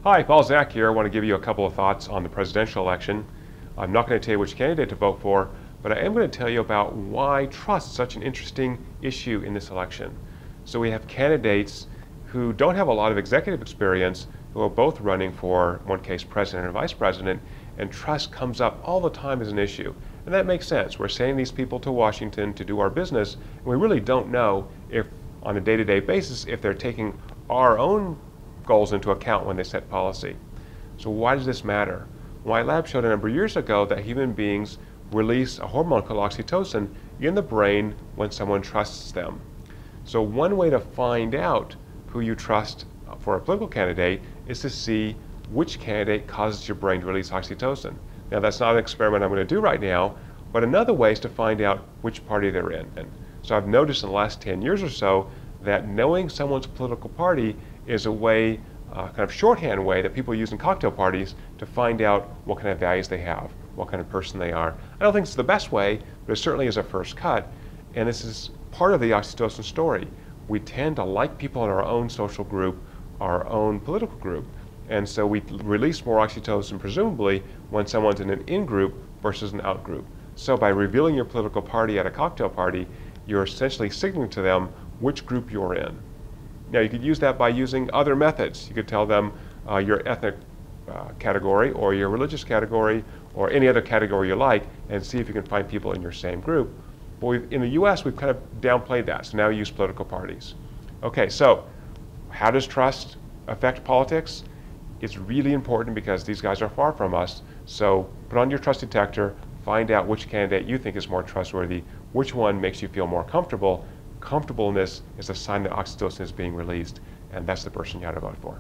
Hi, Paul Zach here. I want to give you a couple of thoughts on the presidential election. I'm not going to tell you which candidate to vote for, but I am going to tell you about why trust is such an interesting issue in this election. So we have candidates who don't have a lot of executive experience, who are both running for, in one case, president and vice president, and trust comes up all the time as an issue. And that makes sense. We're sending these people to Washington to do our business, and we really don't know if, on a day-to-day basis, if they're taking our own goals into account when they set policy. So why does this matter? My lab showed a number of years ago that human beings release a hormone called oxytocin in the brain when someone trusts them. So one way to find out who you trust for a political candidate is to see which candidate causes your brain to release oxytocin. Now that's not an experiment I'm going to do right now, but another way is to find out which party they're in. So I've noticed in the last 10 years or so that knowing someone's political party is a way, kind of shorthand way that people use in cocktail parties to find out what kind of values they have, what kind of person they are. I don't think it's the best way, but it certainly is a first cut. And this is part of the oxytocin story. We tend to like people in our own social group, our own political group. And so we release more oxytocin, presumably, when someone's in an in-group versus an out-group. So by revealing your political party at a cocktail party, you're essentially signaling to them which group you're in. Now you could use that by using other methods. You could tell them your ethnic category or your religious category or any other category you like and see if you can find people in your same group. But in the US, we've kind of downplayed that, so now we use political parties. Okay, so how does trust affect politics? It's really important because these guys are far from us, so put on your trust detector, find out which candidate you think is more trustworthy, which one makes you feel more comfortable. Comfortableness is a sign that oxytocin is being released, and that's the person you ought to vote for.